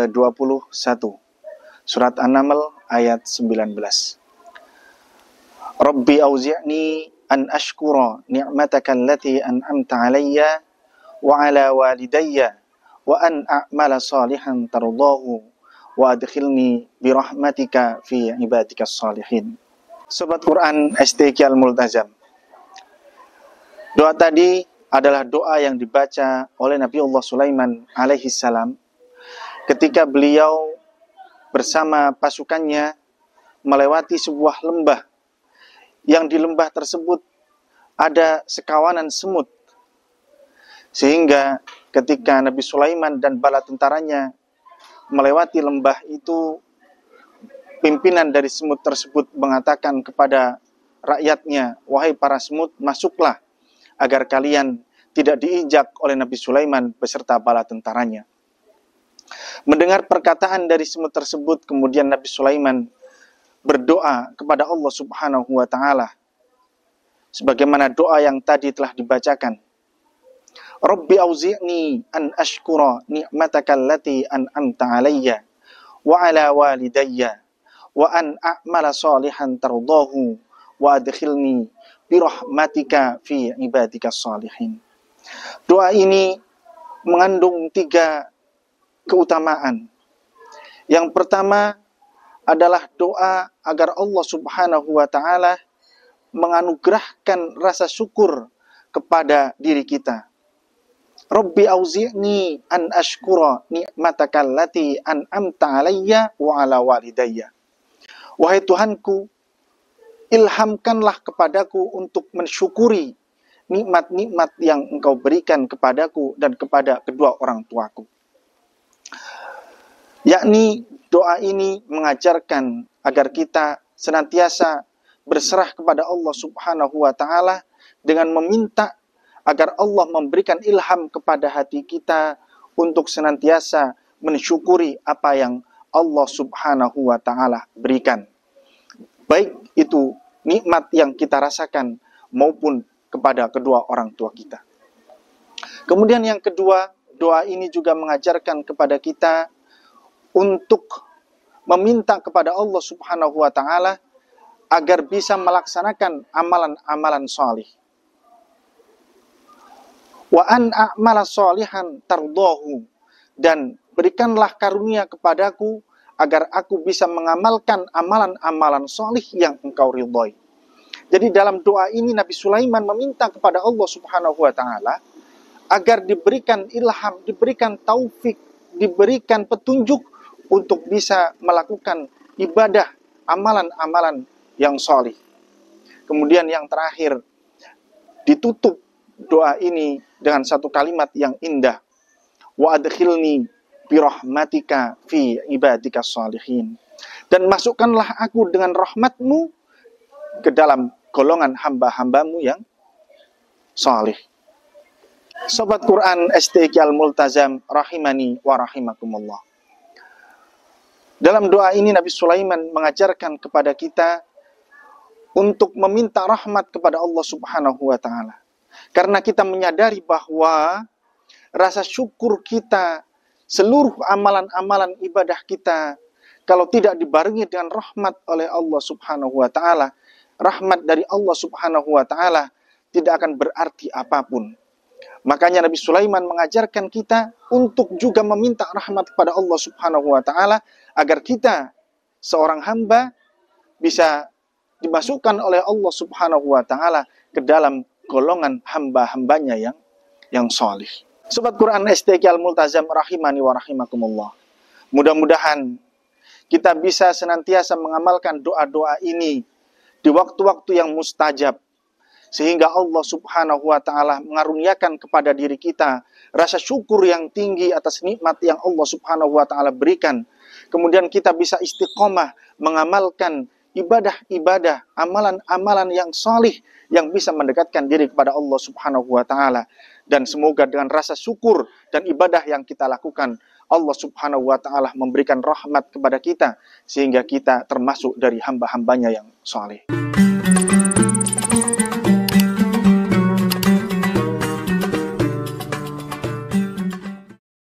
ke-21. Surat An-Naml ayat 19. Rabbi auzi'ni an ashkura ni'mataka allati an'amta alayya wa ala walidayya wa an a'mala salihan tardahu wa adkhilni birahmatika fi ibadikas salihin. Sobat Quran STQ Al-Multazam, doa tadi adalah doa yang dibaca oleh Nabiullah Sulaiman alaihi salam ketika beliau bersama pasukannya melewati sebuah lembah, yang di lembah tersebut ada sekawanan semut, sehingga ketika Nabi Sulaiman dan bala tentaranya melewati lembah itu, pimpinan dari semut tersebut mengatakan kepada rakyatnya, wahai para semut, masuklah agar kalian tidak diinjak oleh Nabi Sulaiman beserta bala tentaranya. Mendengar perkataan dari semut tersebut, kemudian Nabi Sulaiman berdoa kepada Allah Subhanahu wa Ta'ala sebagaimana doa yang tadi telah dibacakan. Rabbi auzi'ni an ashkura ni'mataka allati an'amta alayya wa ala walidayya wa an a'mala salihan tardahu wa adkhilni birahmatika fi ibadikas salihin. Doa ini mengandung 3 keutamaan. Yang pertama adalah doa agar Allah Subhanahu wa Ta'ala menganugerahkan rasa syukur kepada diri kita. Rabbi auzi'ni an ashkura ni'mataka allati an'amta alayya wa ala walidayya. Wahai Tuhanku, ilhamkanlah kepadaku untuk mensyukuri nikmat-nikmat yang Engkau berikan kepadaku dan kepada kedua orang tuaku. Yakni doa ini mengajarkan agar kita senantiasa berserah kepada Allah Subhanahu wa Ta'ala dengan meminta agar Allah memberikan ilham kepada hati kita untuk senantiasa mensyukuri apa yang Allah Subhanahu wa Ta'ala berikan, baik itu nikmat yang kita rasakan maupun kepada kedua orang tua kita. Kemudian yang kedua, doa ini juga mengajarkan kepada kita untuk meminta kepada Allah Subhanahu wa Ta'ala agar bisa melaksanakan amalan-amalan salih. Wa an a'mala salihan tardahu, dan berikanlah karunia kepadaku agar aku bisa mengamalkan amalan-amalan salih yang Engkau ridhoi. Jadi dalam doa ini Nabi Sulaiman meminta kepada Allah Subhanahu wa Ta'ala agar diberikan ilham, diberikan taufik, diberikan petunjuk untuk bisa melakukan ibadah, amalan-amalan yang salih. Kemudian yang terakhir, ditutup doa ini dengan satu kalimat yang indah. Wa adkhilni birahmatika fi ibadikas salihin. Dan masukkanlah aku dengan rahmatmu ke dalam golongan hamba-hambamu yang salih. Sobat Quran STQ Al-Multazam rahimani wa rahimakumullah. Dalam doa ini Nabi Sulaiman mengajarkan kepada kita untuk meminta rahmat kepada Allah Subhanahu wa Ta'ala. Karena kita menyadari bahwa rasa syukur kita, seluruh amalan-amalan ibadah kita, kalau tidak dibarengi dengan rahmat oleh Allah Subhanahu wa Ta'ala, rahmat dari Allah Subhanahu wa Ta'ala tidak akan berarti apapun. Makanya Nabi Sulaiman mengajarkan kita untuk juga meminta rahmat kepada Allah Subhanahu wa Ta'ala agar kita, seorang hamba, bisa dimasukkan oleh Allah Subhanahu wa Ta'ala ke dalam golongan hamba-hambanya yang salih. Sobat Quran STQ Al-Multazam rahimani wa rahimakumullah. Mudah-mudahan kita bisa senantiasa mengamalkan doa-doa ini di waktu-waktu yang mustajab, sehingga Allah Subhanahu wa Ta'ala mengaruniakan kepada diri kita rasa syukur yang tinggi atas nikmat yang Allah Subhanahu wa Ta'ala berikan. Kemudian kita bisa istiqomah mengamalkan ibadah-ibadah, amalan-amalan yang salih yang bisa mendekatkan diri kepada Allah Subhanahu wa Ta'ala. Dan semoga dengan rasa syukur dan ibadah yang kita lakukan, Allah Subhanahu wa Ta'ala memberikan rahmat kepada kita sehingga kita termasuk dari hamba-hambanya yang salih.